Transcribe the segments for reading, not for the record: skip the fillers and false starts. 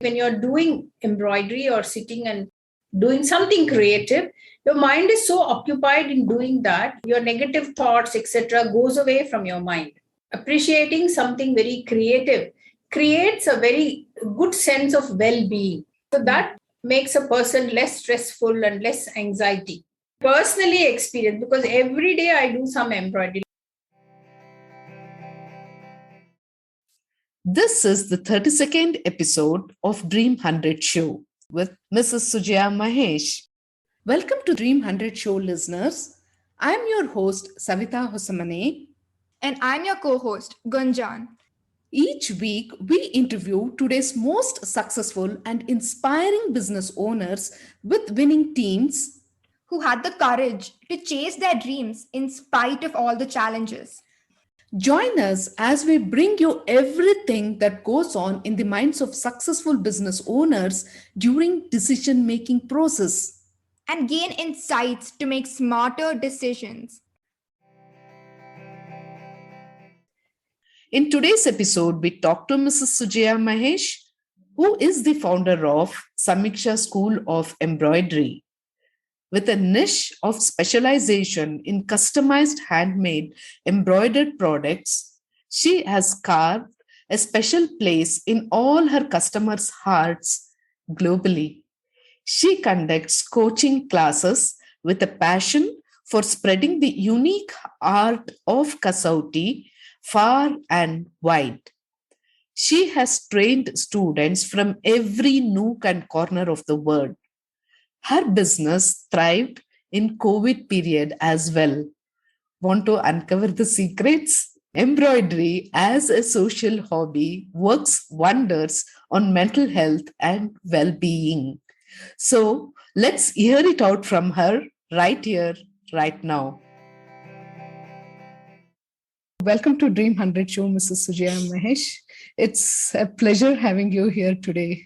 When you're doing embroidery or sitting and doing something creative, your mind is so occupied in doing that, your negative thoughts, etc., goes away from your mind. Appreciating something very creative creates a very good sense of well-being. So that makes a person less stressful and less anxiety. Personally experience, because every day I do some embroidery. This is the 32nd episode of Dream 100 Show with Mrs. Sujaya Mahesh. Welcome to Dream 100 Show listeners. I am your host Savita Hosamane. And I'm your co-host Gunjan. Each week, we interview today's most successful and inspiring business owners with winning teams who had the courage to chase their dreams in spite of all the challenges. Join us as we bring you everything that goes on in the minds of successful business owners during decision-making process. And gain insights to make smarter decisions. In today's episode, we talk to Mrs. Sujaya Mahesh, who is the founder of Samiksha School of Embroidery. With a niche of specialization in customized handmade embroidered products, she has carved a special place in all her customers' hearts globally. She conducts coaching classes with a passion for spreading the unique art of Kasuti far and wide. She has trained students from every nook and corner of the world. Her business thrived in COVID period as well. Want to uncover the secrets? Embroidery as a social hobby works wonders on mental health and well-being. So let's hear it out from her right here, right now. Welcome to Dream 100 Show, Mrs. Sujaya Mahesh. It's a pleasure having you here today.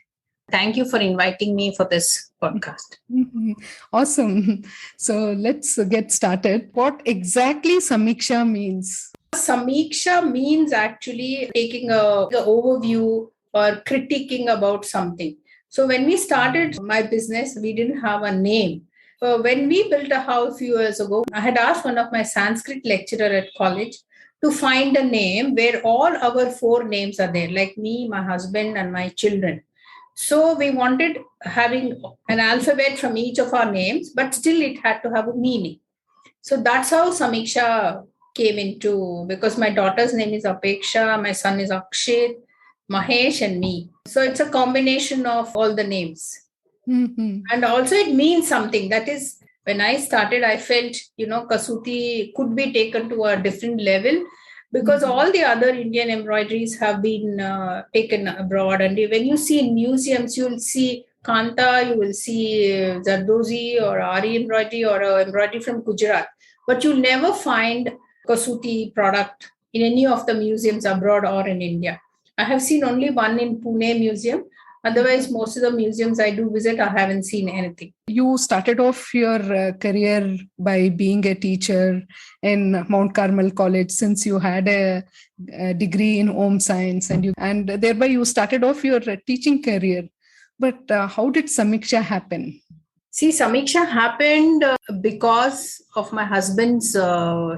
Thank you for inviting me for this podcast. Mm-hmm. Awesome. So let's get started. What exactly Samiksha means? Samiksha means actually taking an overview or critiquing about something. So when we started my business, we didn't have a name. When we built a house a few years ago, I had asked one of my Sanskrit lecturer at college to find a name where all our 4 names are there, like me, my husband, and my children. So we wanted having an alphabet from each of our names, but still it had to have a meaning. So that's how Samiksha came into, because my daughter's name is Apeksha, my son is Akshit, Mahesh, and me. So it's a combination of all the names. Mm-hmm. And also it means something. That is, when I started, I felt, Kasuti could be taken to a different level, because all the other Indian embroideries have been taken abroad. And when you see in museums, you will see Kanta, you will see Zardozi or Ari embroidery or embroidery from Gujarat. But you'll never find Kasuti product in any of the museums abroad or in India. I have seen only one in Pune Museum. Otherwise, most of the museums I do visit, I haven't seen anything. You started off your career by being a teacher in Mount Carmel College, since you had a degree in home science, and thereby you started off your teaching career. But how did Samiksha happen? See, Samiksha happened because of my husband's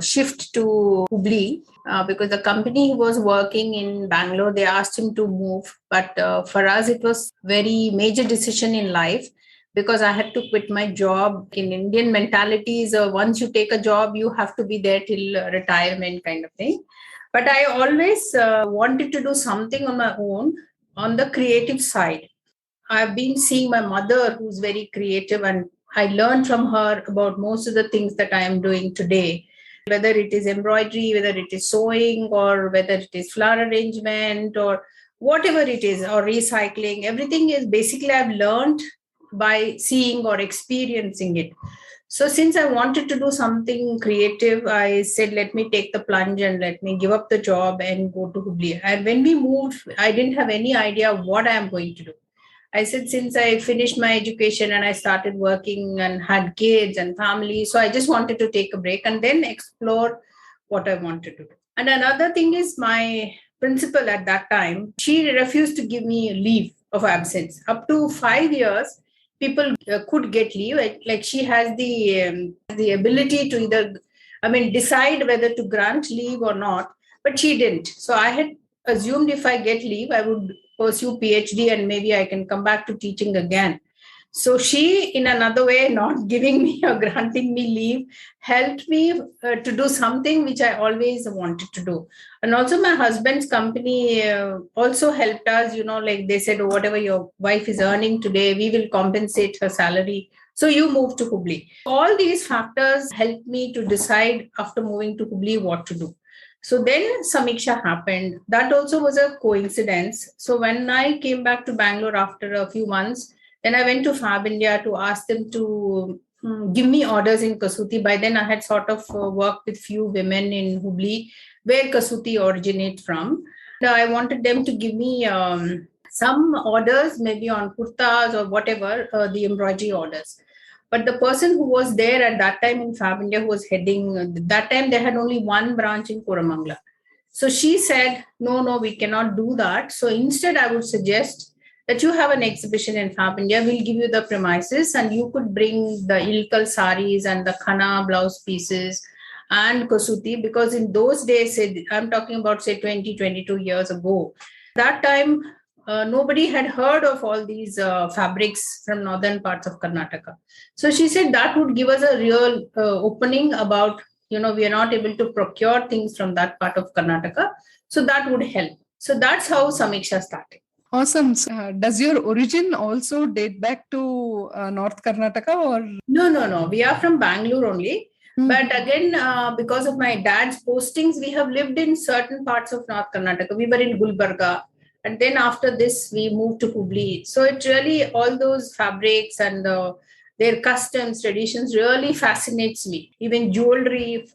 shift to Hubli. Because the company he was working in Bangalore, they asked him to move. But for us, it was very major decision in life, because I had to quit my job. In Indian mentalities, once you take a job, you have to be there till retirement kind of thing. But I always wanted to do something on my own on the creative side. I've been seeing my mother, who's very creative, and I learned from her about most of the things that I am doing today. Whether it is embroidery, whether it is sewing, or whether it is flower arrangement, or whatever it is, or recycling, everything is basically I've learned by seeing or experiencing it. So since I wanted to do something creative, I said, let me take the plunge and let me give up the job and go to Hubli. And when we moved, I didn't have any idea what I am going to do. I said, since I finished my education and I started working and had kids and family, so I just wanted to take a break and then explore what I wanted to do. And another thing is, my principal at that time, she refused to give me leave of absence. Up to 5 years, people could get leave. Like she has the ability to either, I mean, decide whether to grant leave or not, but she didn't. So I had assumed if I get leave, I would pursue PhD and maybe I can come back to teaching again. So she, in another way, not giving me or granting me leave, helped me to do something which I always wanted to do. And also my husband's company also helped us, like they said, "Oh, whatever your wife is earning today, we will compensate her salary. So you move to Hubli." All these factors helped me to decide after moving to Hubli what to do. So then Samiksha happened. That also was a coincidence. So when I came back to Bangalore after a few months, then I went to Fab India to ask them to give me orders in Kasuti. By then, I had sort of worked with few women in Hubli, where Kasuti originates from. I wanted them to give me some orders, maybe on kurtas or whatever, the embroidery orders. But the person who was there at that time in Fab India, who was heading, that time they had only one branch in Koramangala. So she said, no, no, we cannot do that. So instead, I would suggest that you have an exhibition in Fab India. We'll give you the premises and you could bring the ilkal saris and the khana blouse pieces and Kasuti, because in those days, I'm talking about, say, 20, 22 years ago, that time, nobody had heard of all these fabrics from northern parts of Karnataka. So she said that would give us a real opening about, we are not able to procure things from that part of Karnataka. So that would help. So that's how Samiksha started. Awesome. So, does your origin also date back to North Karnataka or? No. We are from Bangalore only. Mm-hmm. But again, because of my dad's postings, we have lived in certain parts of North Karnataka. We were in Gulbarga. And then after this, we moved to Hubli. So it really, all those fabrics and their customs, traditions really fascinates me. Even jewelry,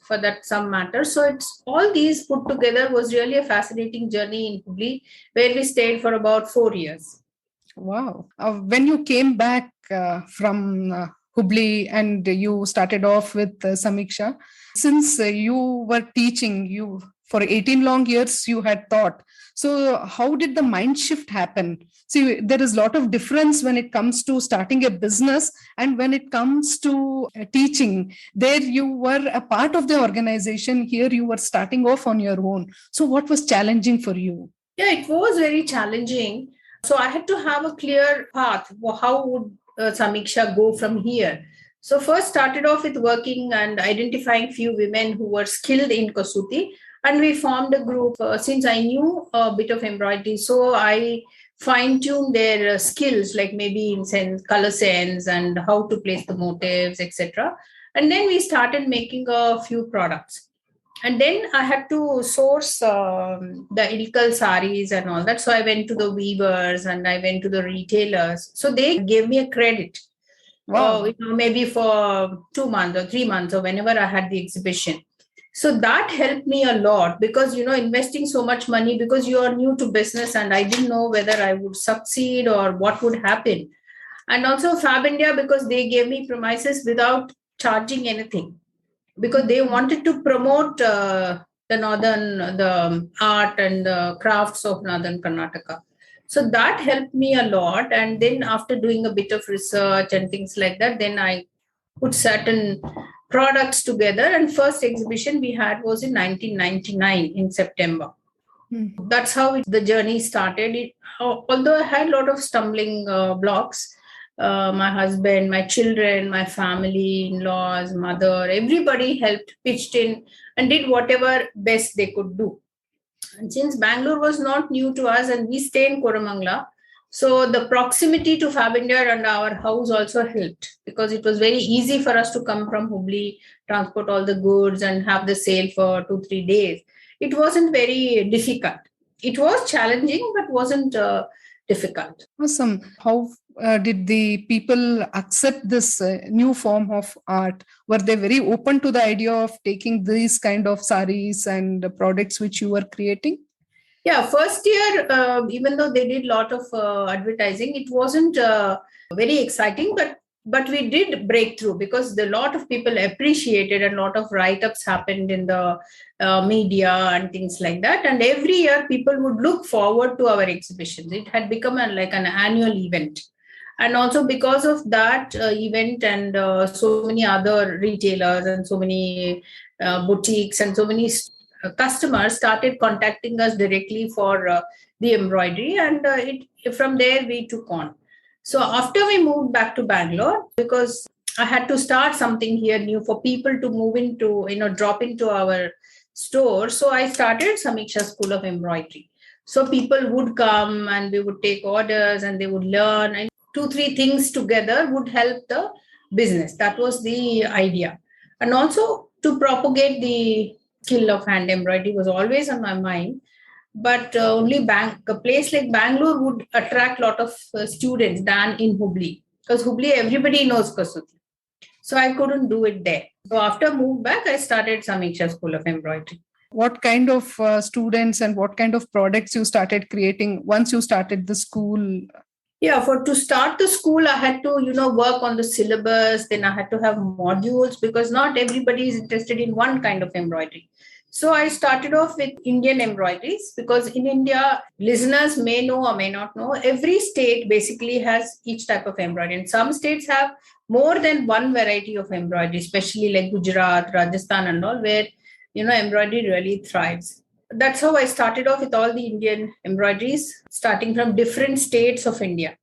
for that some matter. So it's all these put together was really a fascinating journey in Hubli, where we stayed for about 4 years. Wow. When you came back from Hubli and you started off with Samiksha, since you were teaching, you for 18 long years you had taught. So how did the mind shift happen? See, there is a lot of difference when it comes to starting a business and when it comes to teaching. There you were a part of the organization. Here you were starting off on your own. So what was challenging for you? Yeah, it was very challenging. So I had to have a clear path. How would Samiksha go from here? So first started off with working and identifying few women who were skilled in Kasuti. And we formed a group since I knew a bit of embroidery. So I fine-tuned their skills, like maybe in color sense and how to place the motifs, etc. And then we started making a few products. And then I had to source the ilkal saris and all that. So I went to the weavers and I went to the retailers. So they gave me a credit. Wow. Maybe for 2 months or 3 months or whenever I had the exhibition. So that helped me a lot because, investing so much money because you are new to business and I didn't know whether I would succeed or what would happen. And also Fab India because they gave me premises without charging anything because they wanted to promote the art and the crafts of Northern Karnataka. So that helped me a lot. And then after doing a bit of research and things like that, then I put certain products together, and first exhibition we had was in 1999 in September. That's how the journey started. Although I had a lot of stumbling blocks, my husband, my children, my family, in-laws, mother, everybody helped, pitched in and did whatever best they could do. And since Bangalore was not new to us and we stay in Koramangala, so the proximity to Fab India and our house also helped because it was very easy for us to come from Hubli, transport all the goods and have the sale for 2-3 days. It wasn't very difficult. It was challenging, but wasn't difficult. Awesome. How did the people accept this new form of art? Were they very open to the idea of taking these kind of saris and products which you were creating? Yeah, first year, even though they did a lot of advertising, it wasn't very exciting, but But we did break through because a lot of people appreciated, and a lot of write-ups happened in the media and things like that. And every year people would look forward to our exhibitions. It had become like an annual event. And also because of that event, and so many other retailers and so many boutiques and so many customers started contacting us directly for the embroidery, and from there we took on. So after we moved back to Bangalore, because I had to start something here new for people to move into, drop into our store. So I started Samiksha School of Embroidery. So people would come and we would take orders and they would learn, and two, three things together would help the business. That was the idea. And also to propagate the skill of hand embroidery was always on my mind. But only a place like Bangalore would attract a lot of students than in Hubli, because Hubli everybody knows Kasuti. So I couldn't do it there. So after move back, I started Samiksha School of Embroidery. What kind of students and what kind of products you started creating once you started the school? Yeah, to start the school, I had to, work on the syllabus. Then I had to have modules, because not everybody is interested in one kind of embroidery. So I started off with Indian embroideries, because in India, listeners may know or may not know, every state basically has each type of embroidery. And some states have more than one variety of embroidery, especially like Gujarat, Rajasthan and all, where, embroidery really thrives. That's how I started off with all the Indian embroideries, starting from different states of India.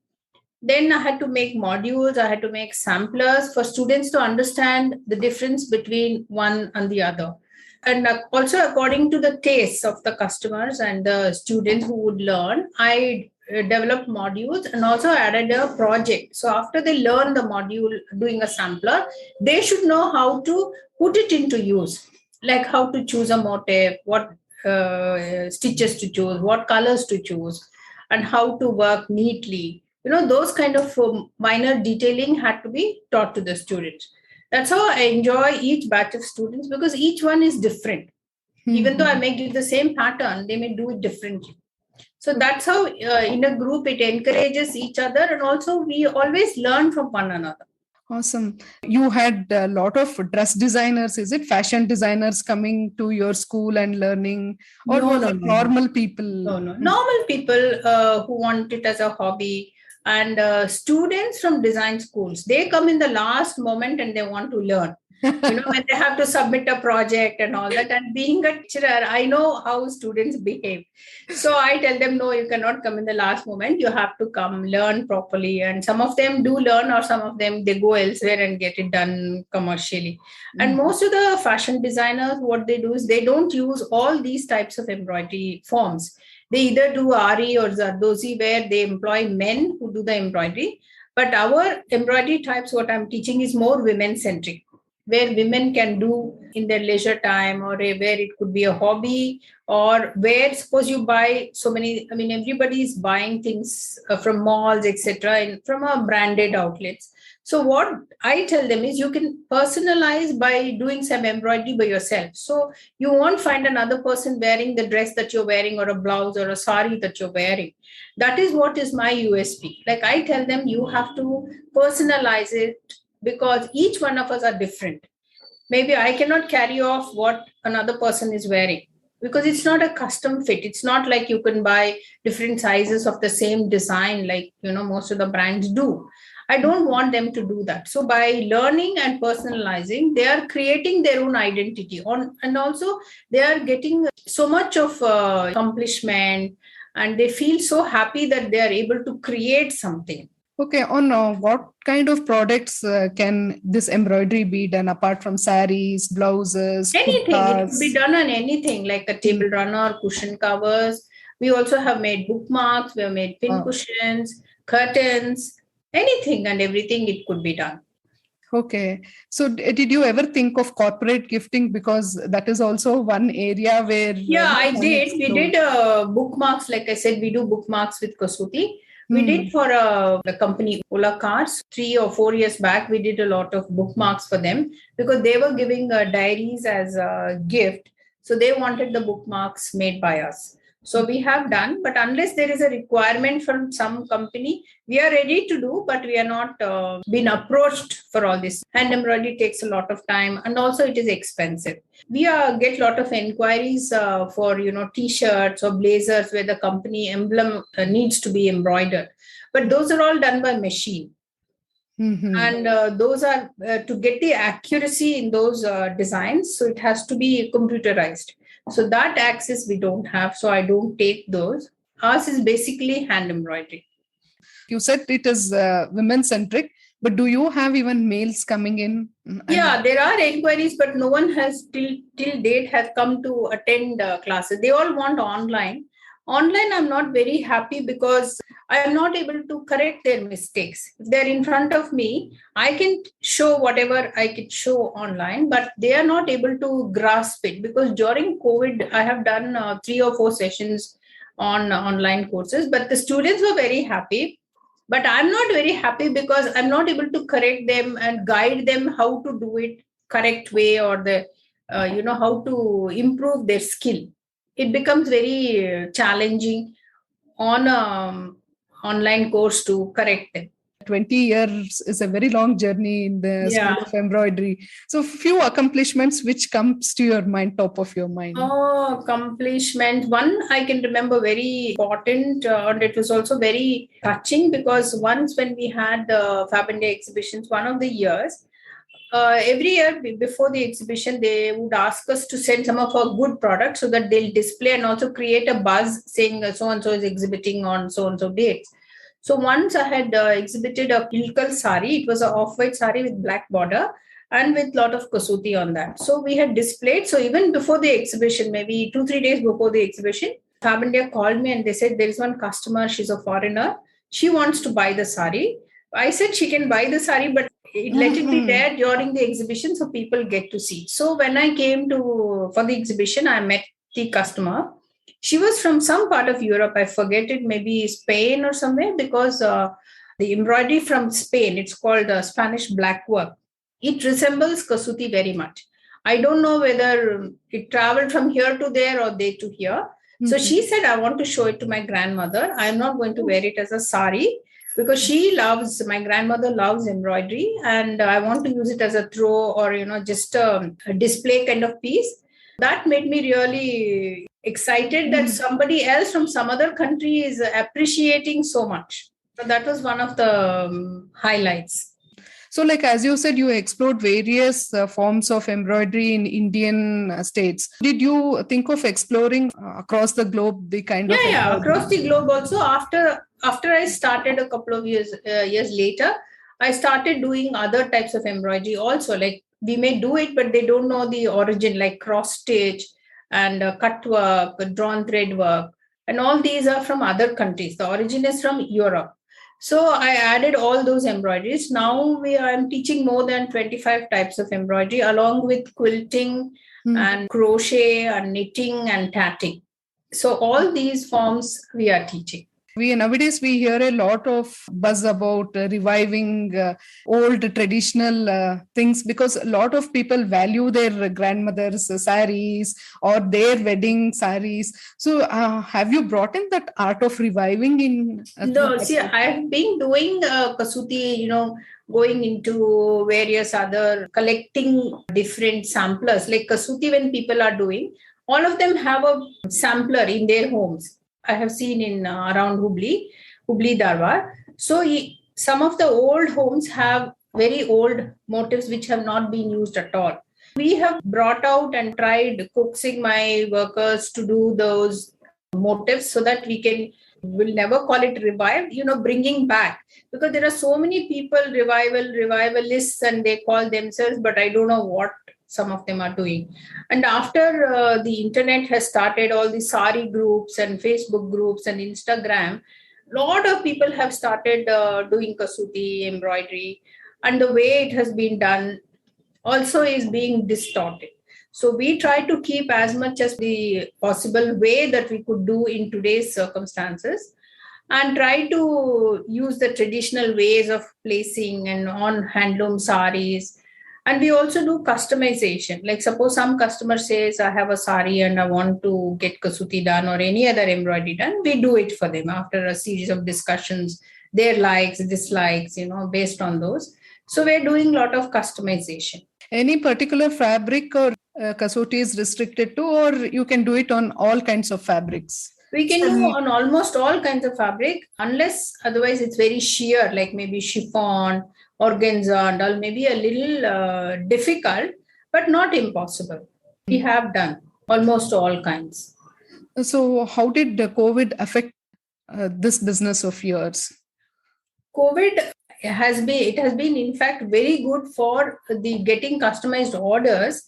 Then I had to make modules, I had to make samplers for students to understand the difference between one and the other. And also, according to the tastes of the customers and the students who would learn, I developed modules and also added a project. So after they learn the module doing a sampler, they should know how to put it into use, like how to choose a motif, what stitches to choose, what colors to choose, and how to work neatly. Those kind of minor detailing had to be taught to the students. That's how I enjoy each batch of students, because each one is different. Even though I may give the same pattern, they may do it differently. So that's how in a group it encourages each other, and also we always learn from one another. Awesome. You had a lot of dress designers, is it? Fashion designers coming to your school and learning? Or No, was no, it no, normal people? no, no. Normal people who want it as a hobby, and students from design schools. They come in the last moment and they want to learn. When they have to submit a project and all that. And being a teacher, I know how students behave. So I tell them, no, you cannot come in the last moment. You have to come learn properly. And some of them do learn, or some of them, they go elsewhere and get it done commercially. And most of the fashion designers, what they do is they don't use all these types of embroidery forms. They either do Ari or Zardozi, where they employ men who do the embroidery. But our embroidery types, what I'm teaching, is more women-centric, where women can do in their leisure time, or where it could be a hobby, or where suppose you buy so many, everybody is buying things from malls, etc., and from branded outlets. So what I tell them is, you can personalize by doing some embroidery by yourself. So you won't find another person wearing the dress that you're wearing, or a blouse or a sari that you're wearing. That is what is my USP. Like I tell them, you have to personalize it, because each one of us are different. Maybe I cannot carry off what another person is wearing, because it's not a custom fit. It's not like you can buy different sizes of the same design, like most of the brands do. I don't want them to do that. So by learning and personalizing, they are creating their own identity and also they are getting so much of accomplishment, and they feel so happy that they are able to create something. Okay, on what kind of products can this embroidery be done apart from saris, blouses, Anything. It could be kurtas? done on anything, like a table runner, cushion covers. We also have made bookmarks, we have made pin cushions, curtains, anything and everything it could be done. Okay. So did you ever think of corporate gifting? Because that is also one area where Yeah, I can did. We explore. did bookmarks. Like I said, we do bookmarks with Kasuti. We did for the company Ola Cars 3 or 4 years back. We did a lot of bookmarks for them, because they were giving diaries as a gift. So they wanted the bookmarks made by us. So we have done, but unless there is a requirement from some company, we are ready to do, but we are not been approached for all this. Hand embroidery takes a lot of time, and also it is expensive. We get a lot of inquiries for t-shirts or blazers where the company emblem needs to be embroidered, but those are all done by machine. And those are to get the accuracy in those designs, so it has to be computerized. So that access we don't have, so I don't take those. Ours is basically hand embroidery. You said it is women centric, but do you have even males coming in? Yeah, there are inquiries, but no one has till date has come to attend classes. They all want online. Online, I'm not very happy because I am not able to correct their mistakes. If they're in front of me, I can show whatever I could show online, but they are not able to grasp it, because during COVID, I have done 3 or 4 sessions on online courses, but the students were very happy. But I'm not very happy because I'm not able to correct them and guide them how to do it correct way, or the how to improve their skill. It becomes very challenging on online course to correct them. 20 years is a very long journey in the School Yeah. of Embroidery. So few accomplishments which comes to your mind, top of your mind. Oh, accomplishment. One I can remember very important, and it was also very touching, because once when we had the Fab India exhibitions, one of the years, every year before the exhibition, they would ask us to send some of our good products so that they'll display and also create a buzz saying so and so is exhibiting on so and so dates. So once I had exhibited a Ilkal sari. It was an off-white sari with black border and with lot of Kasuti on that. So we had displayed. So even before the exhibition, maybe 2-3 days before the exhibition, Fab India called me and they said there is one customer. She's a foreigner. She wants to buy the sari. I said she can buy the sari, but let it be there during the exhibition so people get to see. So when I came to for the exhibition, I met the customer. She was from some part of Europe. I forget it, maybe Spain or somewhere, because the embroidery from Spain, it's called Spanish black work. It resembles Kasuti very much. I don't know whether it traveled from here to there or there to here. So she said, I want to show it to my grandmother. I'm not going to wear it as a sari, because my grandmother loves embroidery, and I want to use it as a throw, or just a display kind of piece. That made me really excited that somebody else from some other country is appreciating so much. So that was one of the highlights. So, like as you said, you explored various forms of embroidery in Indian states. Did you think of exploring across the globe the kind of Yeah, embroidery? across the globe also. After I started a couple of years later, I started doing other types of embroidery also. Like we may do it, but they don't know the origin, like cross stitch and cut work, drawn thread work, and all these are from other countries. The origin is from Europe. So I added all those embroideries. Now I'm teaching more than 25 types of embroidery, along with quilting and crochet and knitting and tatting. So all these forms we are teaching. Nowadays we hear a lot of buzz about reviving old traditional things, because a lot of people value their grandmother's saris or their wedding saris. So have you brought in that art of reviving in? No, see, I've been doing Kasuti, going into various other, collecting different samplers. Like Kasuti, when people are doing, all of them have a sampler in their homes. I have seen in around Hubli Dharwad. So some of the old homes have very old motifs which have not been used at all. We have brought out and tried coaxing my workers to do those motifs so that we'll never call it revive, bringing back, because there are so many people, revivalists, and they call themselves, but I don't know what some of them are doing. And after the internet has started, all the sari groups and Facebook groups and Instagram, a lot of people have started doing Kasuti embroidery, and the way it has been done also is being distorted. So we try to keep as much as the possible way that we could do in today's circumstances, and try to use the traditional ways of placing and on handloom saris, And we also do customization. Like suppose some customer says, I have a sari and I want to get Kasuti done or any other embroidery done. We do it for them after a series of discussions, their likes, dislikes, based on those. So we're doing a lot of customization. Any particular fabric or Kasuti is restricted to, or you can do it on all kinds of fabrics? We can do on almost all kinds of fabric, unless otherwise it's very sheer, like maybe chiffon, organza, and all, maybe a little difficult, but not impossible. We have done almost all kinds. So, how did the COVID affect this business of yours? COVID has been in fact very good for the getting customized orders.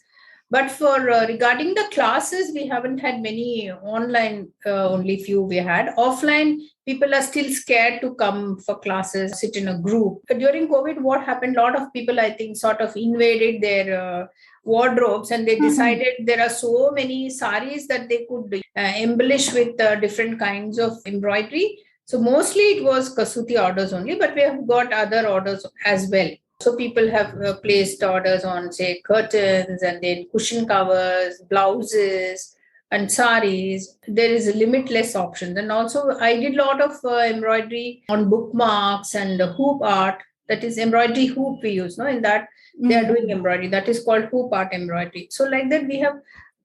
But for regarding the classes, we haven't had many online, only few we had. Offline, people are still scared to come for classes, sit in a group. But during COVID, what happened? A lot of people, I think, sort of invaded their wardrobes and they decided there are so many saris that they could embellish with different kinds of embroidery. So mostly it was Kasuti orders only, but we have got other orders as well. So people have placed orders on, say, curtains and then cushion covers, blouses, and saris. There is limitless options. And also I did a lot of embroidery on bookmarks and hoop art. That is embroidery hoop we use, no? In that they are doing embroidery. That is called hoop art embroidery. So like that, we have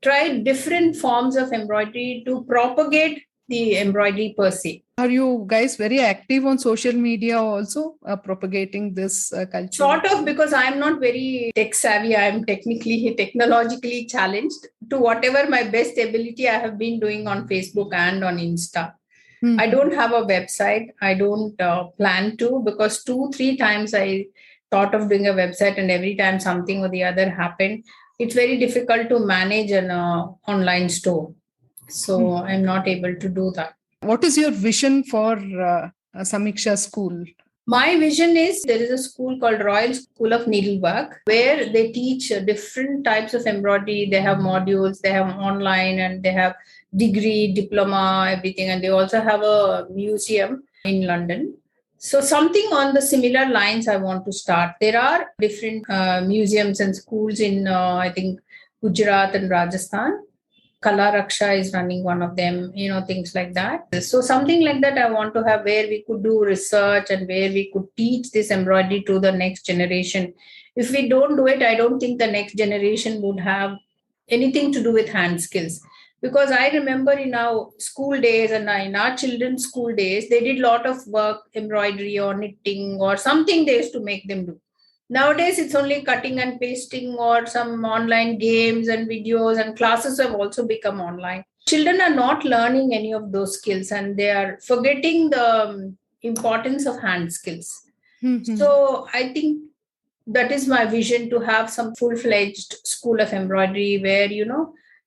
tried different forms of embroidery to propagate the embroidery per se. Are you guys very active on social media also, propagating this culture? Sort of, because I'm not very tech savvy. I'm technologically challenged. To whatever my best ability, I have been doing on Facebook and on Insta. I don't have a website. I don't plan to, because 2-3 times I thought of doing a website and every time something or the other happened. It's very difficult to manage an online store. So I'm not able to do that. What is your vision for Samiksha School? My vision is there is a school called Royal School of Needlework where they teach different types of embroidery. They have modules, they have online, and they have degree, diploma, everything. And they also have a museum in London. So something on the similar lines I want to start. There are different museums and schools in, I think, Gujarat and Rajasthan. Kala Raksha is running one of them, things like that. So something like that I want to have, where we could do research and where we could teach this embroidery to the next generation. If we don't do it, I don't think the next generation would have anything to do with hand skills. Because I remember in our school days and in our children's school days, they did a lot of work, embroidery or knitting or something they used to make them do. Nowadays, it's only cutting and pasting or some online games and videos, and classes have also become online. Children are not learning any of those skills and they are forgetting the importance of hand skills. So I think that is my vision, to have some full-fledged school of embroidery where,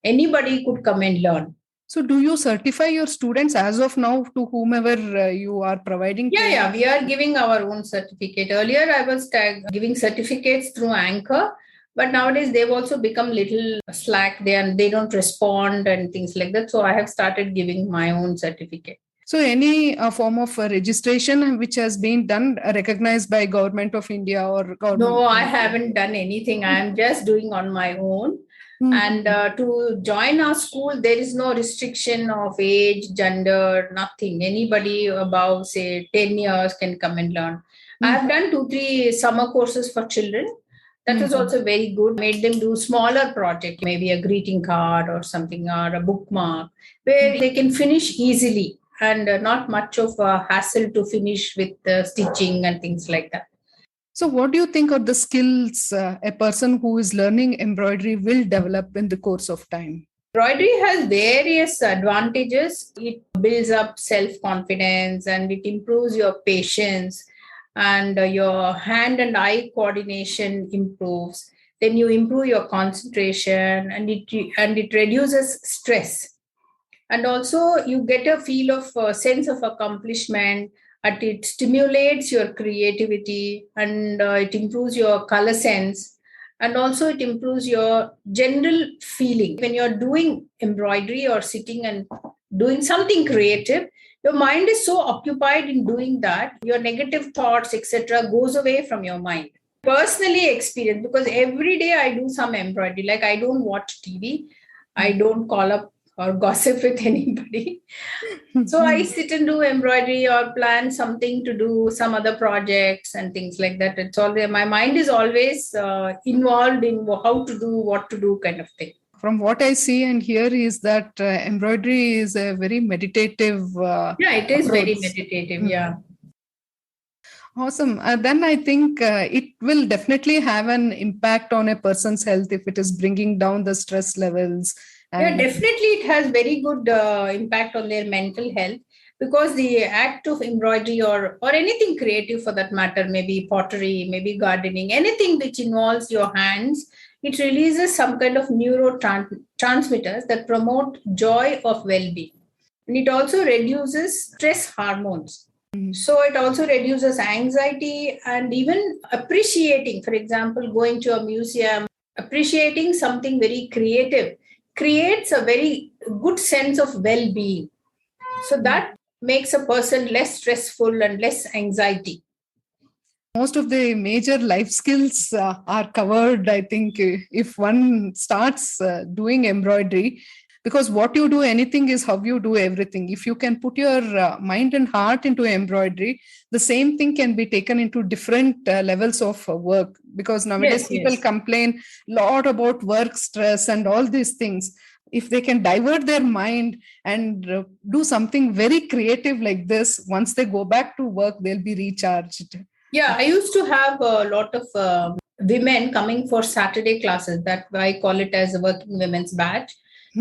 anybody could come and learn. So do you certify your students as of now to whomever you are providing? Yeah, we are giving our own certificate. Earlier, I was giving certificates through Anchor, but nowadays they've also become little slack. They don't respond and things like that. So I have started giving my own certificate. So any form of registration which has been done, recognized by Government of India or government? No, I haven't done anything. I am just doing on my own. And to join our school, there is no restriction of age, gender, nothing. Anybody above, say, 10 years can come and learn. I have done 2-3 summer courses for children. That was also very good. Made them do smaller project, maybe a greeting card or something, or a bookmark, where they can finish easily and not much of a hassle to finish with stitching and things like that. So what do you think are the skills a person who is learning embroidery will develop in the course of time? Embroidery has various advantages. It builds up self-confidence and it improves your patience, and your hand and eye coordination improves. Then you improve your concentration and it reduces stress. And also you get a feel of sense of accomplishment. And it stimulates your creativity, and it improves your color sense, and also it improves your general feeling. When you're doing embroidery or sitting and doing something creative, your mind is so occupied in doing that, your negative thoughts, etc., goes away from your mind. personally experienced, because every day I do some embroidery. Like, I don't watch TV, I don't call up or gossip with anybody. So I sit and do embroidery or plan something to do some other projects and things like that. It's all there. My mind is always involved in how to do, what to do, kind of thing. From what I see and hear is that embroidery is a very meditative Yeah, it is very approach. meditative. Yeah. Awesome. Then I think it will definitely have an impact on a person's health if it is bringing down the stress levels. Yeah, definitely it has very good impact on their mental health, because the act of embroidery or anything creative for that matter, maybe pottery, maybe gardening, anything which involves your hands, it releases some kind of neurotransmitters that promote joy of well-being. And it also reduces stress hormones. So it also reduces anxiety, and even appreciating, for example, going to a museum, appreciating something very creative creates a very good sense of well-being. So that makes a person less stressful and less anxiety. Most of the major life skills are covered, I think, if one starts doing embroidery, because what you do anything is how you do everything. If you can put your mind and heart into embroidery, the same thing can be taken into different levels of work, because nowadays people complain a lot about work stress and all these things. If they can divert their mind and do something very creative like this, once they go back to work, they'll be recharged. Yeah, I used to have a lot of women coming for Saturday classes. That I call it as a working women's batch.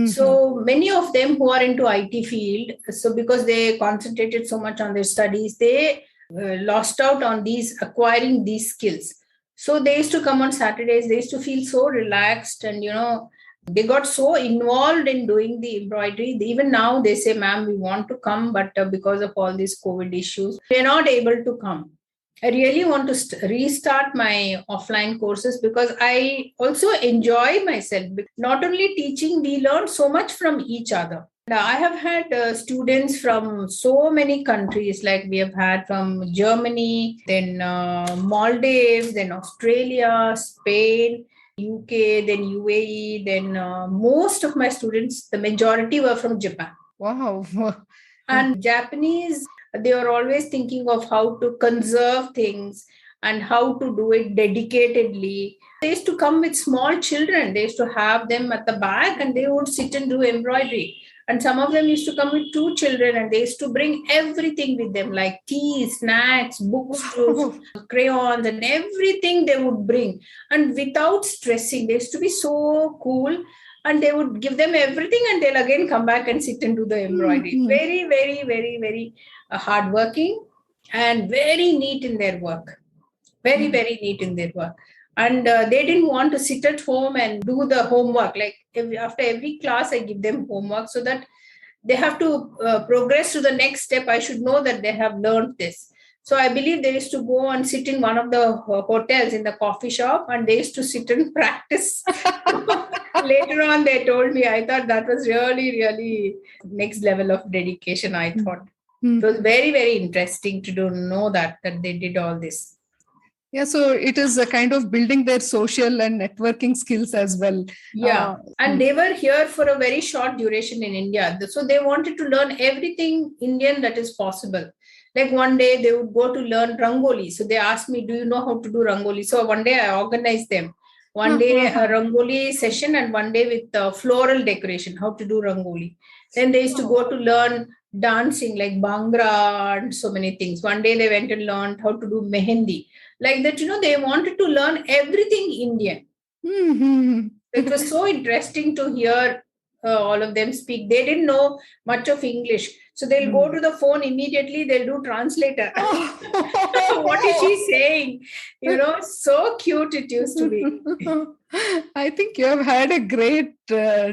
So many of them who are into IT field, so because they concentrated so much on their studies, they lost out on these acquiring these skills. So they used to come on Saturdays. They used to feel so relaxed, and they got so involved in doing the embroidery. Even now they say, "Ma'am, we want to come, but because of all these COVID issues, we're not able to come." I really want to restart my offline courses, because I also enjoy myself. Not only teaching, we learn so much from each other. I have had students from so many countries, like we have had from Germany, then Maldives, then Australia, Spain, UK, then UAE, then most of my students, the majority were from Japan. Wow. And Japanese, they are always thinking of how to conserve things and how to do it dedicatedly. They used to come with small children. They used to have them at the back, and they would sit and do embroidery. And some of them used to come with 2 children, and they used to bring everything with them, like tea, snacks, books, crayons, and everything they would bring. And without stressing, they used to be so cool. And they would give them everything, and they'll again come back and sit and do the embroidery. Very, very, very, very hardworking and very neat in their work. Very, very neat in their work. And they didn't want to sit at home and do the homework. Like after every class, I give them homework so that they have to progress to the next step. I should know that they have learned this. So I believe they used to go and sit in one of the hotels in the coffee shop, and they used to sit and practice. Later on, they told me, I thought that was really, really next level of dedication, I thought. It was very, very interesting to know that they did all this. Yeah, so it is a kind of building their social and networking skills as well. Yeah, and they were here for a very short duration in India. So they wanted to learn everything Indian that is possible. Like one day they would go to learn Rangoli. So they asked me, do you know how to do Rangoli? So one day I organized them. One day a Rangoli session, and one day with floral decoration, how to do Rangoli. Then they used to go to learn dancing like Bhangra and so many things. One day they went and learned how to do Mehendi. Like that, they wanted to learn everything Indian. It was so interesting to hear all of them speak. They didn't know much of English. So they'll go to the phone immediately, they'll do translator. What is she saying? So cute it used to be. I think you have had a great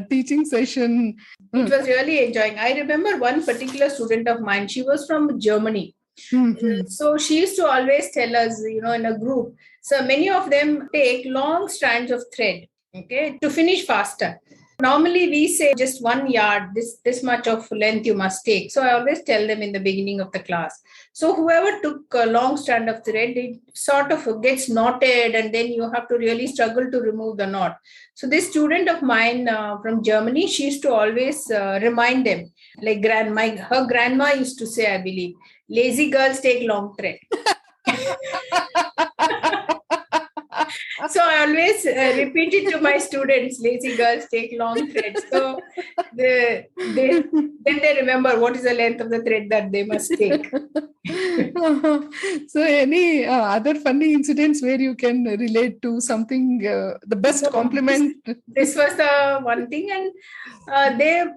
teaching session. It was really enjoying. I remember one particular student of mine, she was from Germany. So she used to always tell us, in a group. So many of them take long strands of thread, to finish faster. Normally we say just 1 yard, this much of length you must take. So I always tell them in the beginning of the class. So whoever took a long strand of thread, it sort of gets knotted, and then you have to really struggle to remove the knot. So this student of mine from Germany, she used to always remind them, like her grandma used to say, I believe, lazy girls take long thread. So I always repeat it to my students, lazy girls take long threads. So then they remember what is the length of the thread that they must take. So any other funny incidents where you can relate to something, the best So compliment? this was the one thing. And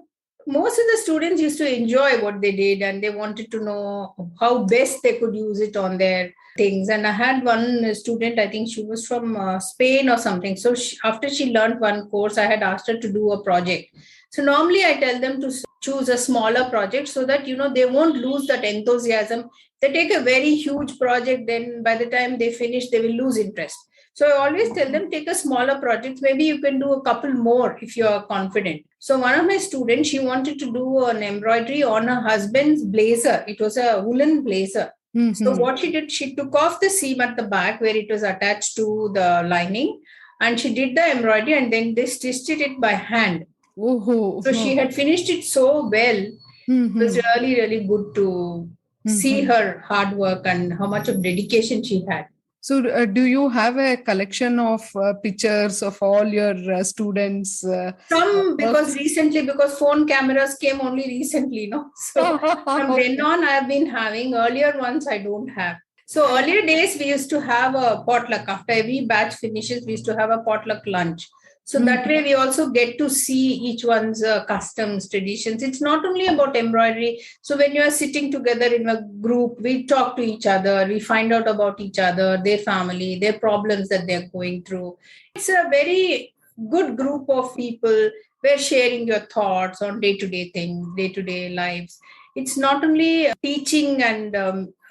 most of the students used to enjoy what they did, and they wanted to know how best they could use it on their things. And I had one student, I think she was from Spain or something. So after she learned one course, I had asked her to do a project. So normally I tell them to choose a smaller project so that, they won't lose that enthusiasm. They take a very huge project, then by the time they finish, they will lose interest. So I always tell them, take a smaller project. Maybe you can do a couple more if you are confident. So one of my students, she wanted to do an embroidery on her husband's blazer. It was a woolen blazer. Mm-hmm. So what she did, she took off the seam at the back where it was attached to the lining, and she did the embroidery, and then they stitched it by hand. So she had finished it so well. It was really, really good to see her hard work and how much of dedication she had. So do you have a collection of pictures of all your students? Some, because phone cameras came only recently, no? So from then on, I've been having. Earlier ones I don't have. So earlier days, we used to have a potluck. After every batch finishes, we used to have a potluck lunch. So that way we also get to see each one's customs, traditions. It's not only about embroidery. So when you are sitting together in a group, we talk to each other, we find out about each other, their family, their problems that they're going through. It's a very good group of people where sharing your thoughts on day-to-day things, day-to-day lives. It's not only teaching, and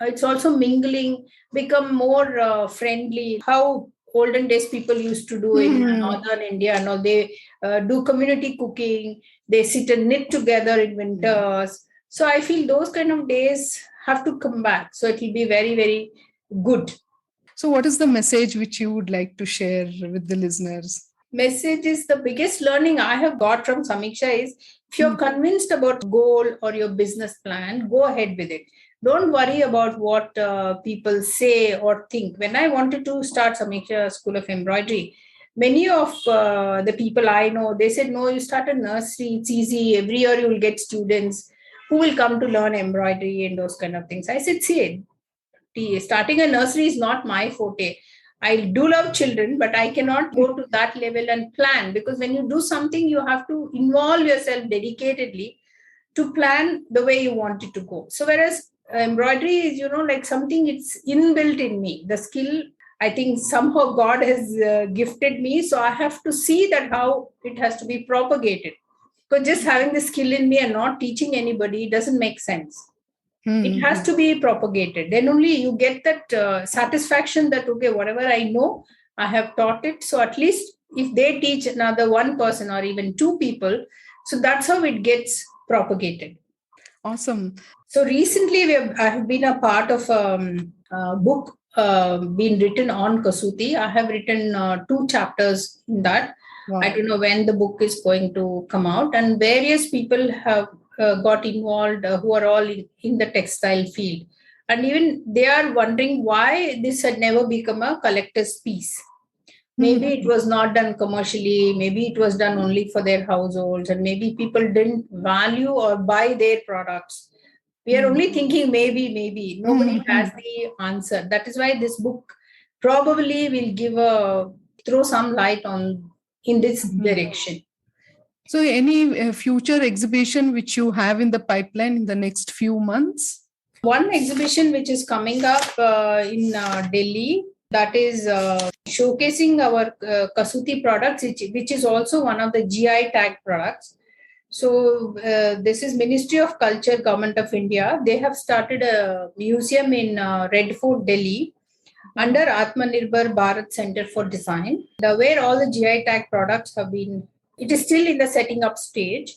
it's also mingling, become more friendly. How olden days people used to do in northern India. They do community cooking. They sit and knit together in winters. So I feel those kind of days have to come back. So it will be very, very good. So what is the message which you would like to share with the listeners? Message is the biggest learning I have got from Samiksha is, if you're convinced about goal or your business plan, go ahead with it. Don't worry about what people say or think. When I wanted to start Samiksha School of Embroidery, many of the people I know, they said, no, you start a nursery, it's easy. Every year you will get students who will come to learn embroidery and those kind of things. I said, see, starting a nursery is not my forte. I do love children, but I cannot go to that level and plan, because when you do something, you have to involve yourself dedicatedly to plan the way you want it to go. So whereas embroidery is, like something, it's inbuilt in me. The skill, I think somehow God has gifted me. So I have to see that how it has to be propagated. Because just having the skill in me and not teaching anybody doesn't make sense. It has to be propagated. Then only you get that satisfaction that, okay, whatever I know, I have taught it. So at least if they teach another one person or even two people, so that's how it gets propagated. Awesome. So recently I have been a part of a book being written on Kasuti. I have written 2 chapters in that. Wow. I don't know when the book is going to come out, and various people have got involved who are all in the textile field. And even they are wondering why this had never become a collector's piece. Maybe it was not done commercially. Maybe it was done only for their households, and maybe people didn't value or buy their products. We are only thinking maybe. Nobody has the answer. That is why this book probably will throw some light on in this direction. So any future exhibition which you have in the pipeline in the next few months? One exhibition which is coming up in Delhi, that is showcasing our Kasuti products, which is also one of the GI tag products. So this is Ministry of Culture, Government of India. They have started a museum in Red Fort, Delhi, under Atmanirbhar Bharat Center for Design, where all the GI tag products have been It is still in the setting up stage.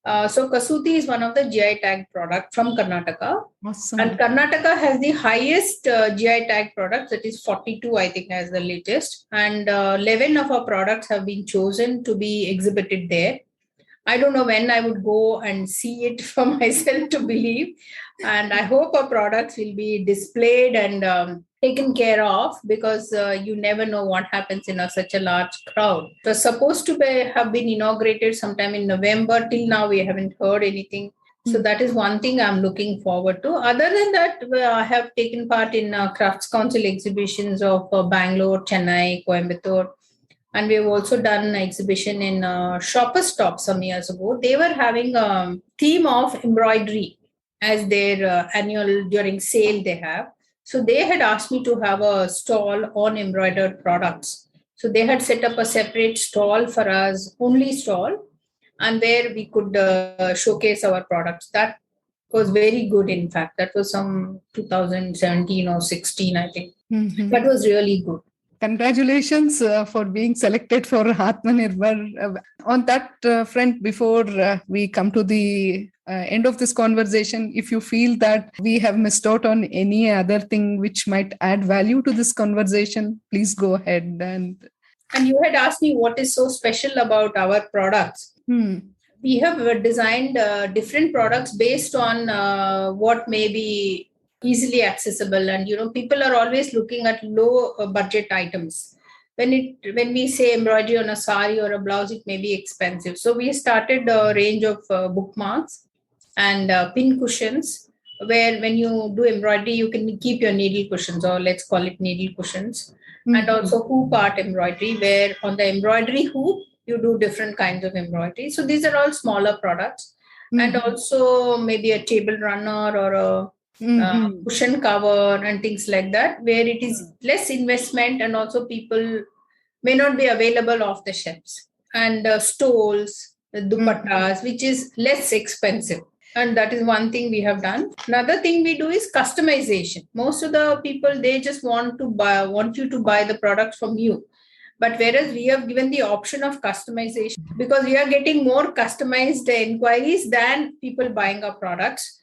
So Kasuti is one of the GI tag product from Karnataka. Awesome. And Karnataka has the highest GI tag products, that is 42, I think, as the latest. And 11 of our products have been chosen to be exhibited there. I don't know when I would go and see it for myself to believe. And I hope our products will be displayed and taken care of, because you never know what happens in such a large crowd. It was supposed to have been inaugurated sometime in November. Till now, we haven't heard anything. So that is one thing I'm looking forward to. Other than that, I have taken part in Crafts Council exhibitions of Bangalore, Chennai, Coimbatore. And we have also done an exhibition in Shoppers Stop some years ago. They were having a theme of embroidery as their annual during sale they have. So they had asked me to have a stall on embroidered products. So they had set up a separate stall for us, only stall, and where we could showcase our products. That was very good. In fact, that was some 2017 or 16, I think. That was really good. Congratulations for being selected for Atmanirbhar. On that front, before we come to the end of this conversation, if you feel that we have missed out on any other thing which might add value to this conversation, please go ahead. And you had asked me what is so special about our products. We have designed different products based on what may be easily accessible, and people are always looking at low budget items. When we say embroidery on a sari or a blouse, it may be expensive. So we started a range of bookmarks and pin cushions, where when you do embroidery, you can keep your needle cushions, or let's call it needle cushions. And also hoop art embroidery, where on the embroidery hoop you do different kinds of embroidery. So these are all smaller products. And also maybe a table runner or a cushion cover and things like that, where it is less investment, and also people may not be available off the shelves. And stoles, the dupattas, which is less expensive. And that is one thing we have done. Another thing we do is customization. Most of the people, they just want you to buy the product from you. But whereas we have given the option of customization, because we are getting more customized inquiries than people buying our products.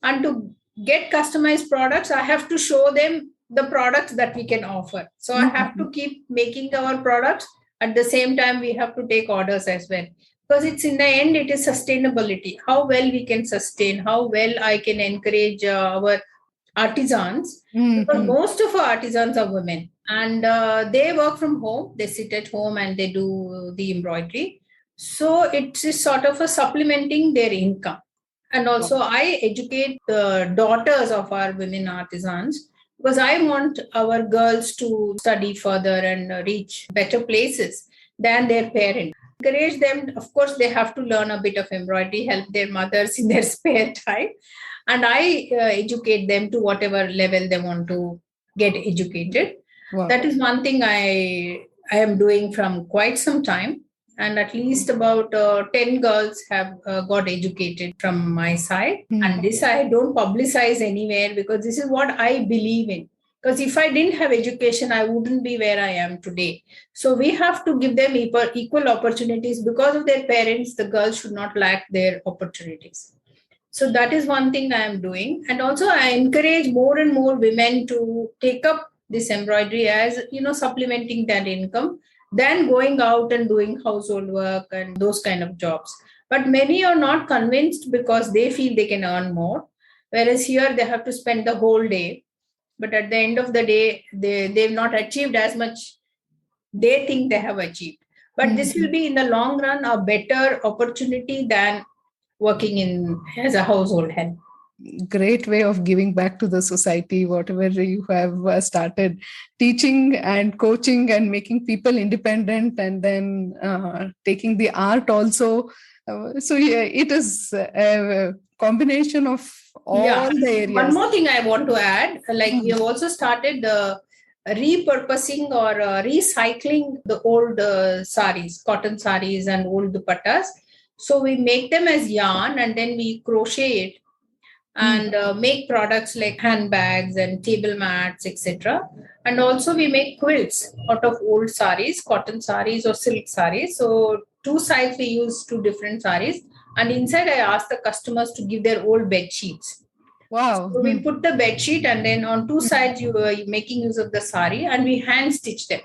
And to get customized products, I have to show them the products that we can offer. So I have to keep making our products. At the same time, we have to take orders as well. Because it's in the end, it is sustainability. How well we can sustain, how well I can encourage our artisans. Because most of our artisans are women. And they work from home. They sit at home and they do the embroidery. So it is sort of a supplementing their income. And also I educate the daughters of our women artisans, because I want our girls to study further and reach better places than their parents. Encourage them. Of course, they have to learn a bit of embroidery, help their mothers in their spare time. And I educate them to whatever level they want to get educated. Wow. That is one thing I am doing from quite some time. And at least about 10 girls have got educated from my side. And this I don't publicize anywhere, because this is what I believe in. Because if I didn't have education, I wouldn't be where I am today. So we have to give them equal opportunities. Because of their parents, the girls should not lack their opportunities. So that is one thing I am doing. And also I encourage more and more women to take up this embroidery as, supplementing their income, than going out and doing household work and those kind of jobs. But many are not convinced, because they feel they can earn more. Whereas here they have to spend the whole day. But at the end of the day, they've not achieved as much they think they have achieved. But this will be in the long run a better opportunity than working as a household help. Great way of giving back to the society, whatever you have started teaching and coaching and making people independent, and then taking the art also. So yeah, it is a combination of all the areas. One more thing I want to add, we have also started repurposing or recycling the old saris, cotton saris and old dupattas. So we make them as yarn, and then we crochet it and make products like handbags and table mats, etc. And also we make quilts out of old saris, cotton saris or silk saris. So two sides we use two different saris, and inside I ask the customers to give their old bed sheets. Wow. So we put the bed sheet, and then on two sides you are making use of the sari, and we hand stitch them.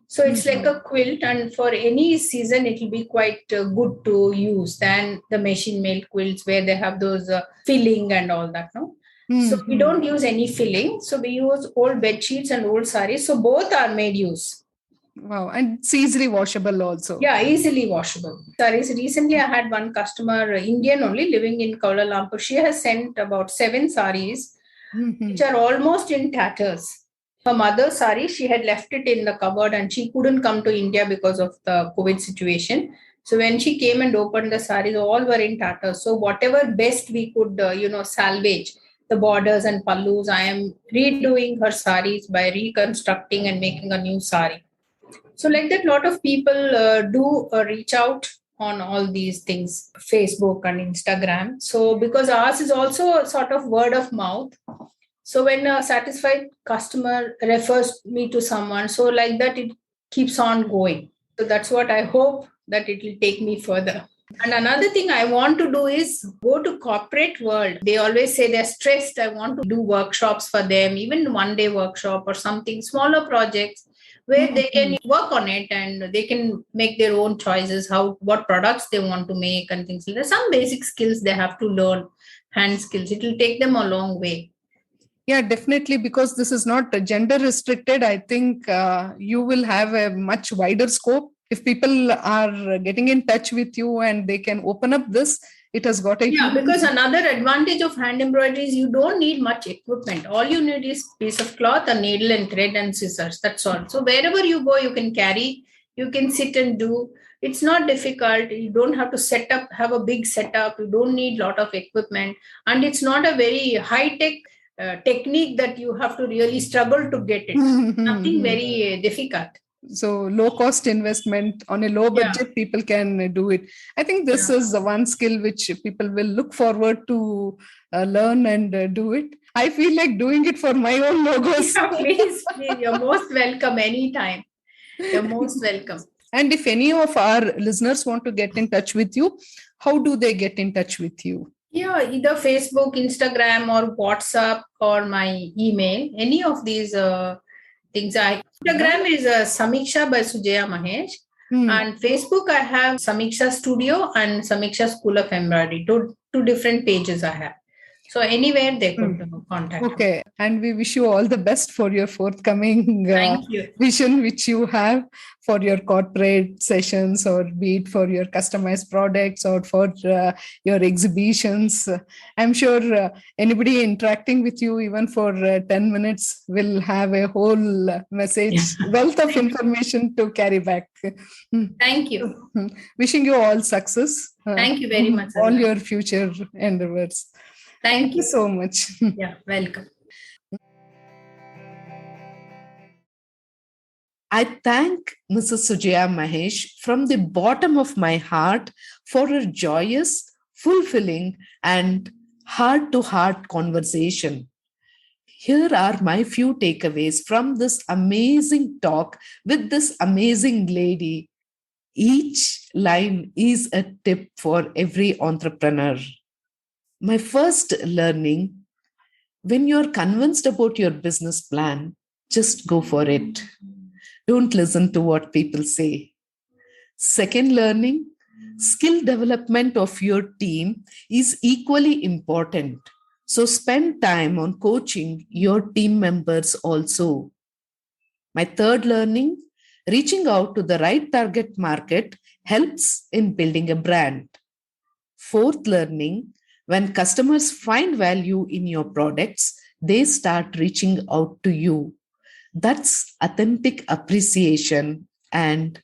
So it's like a quilt, and for any season it will be quite good to use than the machine made quilts where they have those filling and all that. No, so we don't use any filling. So we use old bed sheets and old saris. So both are made use. Wow, and it's easily washable also. Yeah, easily washable. Saris. Recently, I had one customer, Indian only, living in Kuala Lumpur. She has sent about 7 saris, which are almost in tatters. Her mother's sari, she had left it in the cupboard and she couldn't come to India because of the COVID situation. So when she came and opened the saris, all were in tatters. So whatever best we could, salvage, the borders and pallus, I am redoing her saris by reconstructing and making a new sari. So like that, lot of people do reach out on all these things, Facebook and Instagram. So because ours is also a sort of word of mouth. So when a satisfied customer refers me to someone, so like that, it keeps on going. So that's what I hope that it will take me further. And another thing I want to do is go to corporate world. They always say they're stressed. I want to do workshops for them, even 1 day workshop or something, smaller projects where they can work on it and they can make their own choices, what products they want to make and things like that. Some basic skills they have to learn, hand skills. It will take them a long way. Yeah, definitely, because this is not gender restricted. I think you will have a much wider scope. If people are getting in touch with you and they can open up this, it has got a Yeah, huge... because another advantage of hand embroidery is you don't need much equipment. All you need is piece of cloth, a needle and thread and scissors. That's all. So wherever you go, you can carry, you can sit and do. It's not difficult. You don't have to have a big setup. You don't need a lot of equipment. And it's not a very high-tech technique that you have to really struggle to get it. Nothing very difficult. So low cost investment on a low budget, people can do it. I think this is the one skill which people will look forward to learn and do it. I feel like doing it for my own logos. Yeah, please, you're most welcome anytime. You're most welcome. And if any of our listeners want to get in touch with you, how do they get in touch with you? Yeah, either Facebook, Instagram, or WhatsApp, or my email. Any of these things. Instagram is Samiksha by Sujaya Mahesh. And Facebook, I have Samiksha Studio and Samiksha School of Embroidery. Two different pages I have. So anywhere they could contact me. Okay. And we wish you all the best for your forthcoming Thank you. vision which you have for your corporate sessions, or be it for your customized products or for your exhibitions. I'm sure anybody interacting with you even for 10 minutes will have a whole message, wealth of information to carry back. Thank you. Wishing you all success. Thank you very much. All your future endeavors. Thank you so much. Yeah, welcome. I thank Mrs. Sujaya Mahesh from the bottom of my heart for her joyous, fulfilling, and heart-to-heart conversation. Here are my few takeaways from this amazing talk with this amazing lady. Each line is a tip for every entrepreneur. My first learning: when you're convinced about your business plan, just go for it. Don't listen to what people say. Second learning: skill development of your team is equally important. So spend time on coaching your team members also. My third learning: reaching out to the right target market helps in building a brand. Fourth learning: when customers find value in your products, they start reaching out to you. That's authentic appreciation, and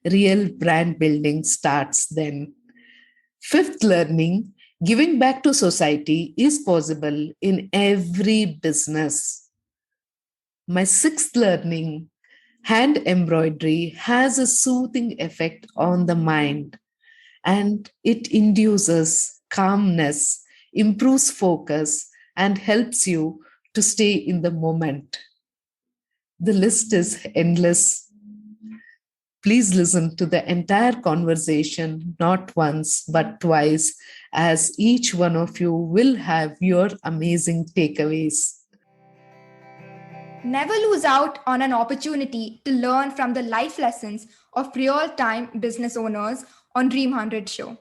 real brand building starts then. Fifth learning: giving back to society is possible in every business. My sixth learning: hand embroidery has a soothing effect on the mind, and it induces calmness, improves focus, and helps you to stay in the moment. The list is endless. Please listen to the entire conversation, not once, but twice, as each one of you will have your amazing takeaways. Never lose out on an opportunity to learn from the life lessons of real time business owners on Dream 100 Show.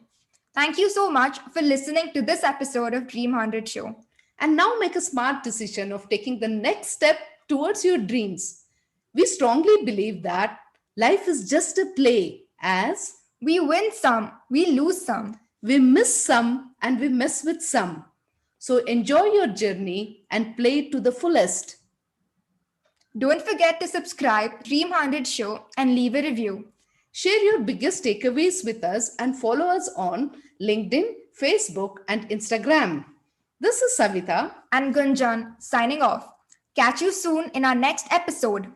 Thank you so much for listening to this episode of Dream 100 Show. And now make a smart decision of taking the next step towards your dreams. We strongly believe that life is just a play, as We win some, we lose some. we miss some and we mess with some. So enjoy your journey and play to the fullest. Don't forget to subscribe Dream 100 Show and leave a review. Share your biggest takeaways with us and follow us on LinkedIn, Facebook, and Instagram. This is Savita And Gunjan signing off. Catch you soon in our next episode.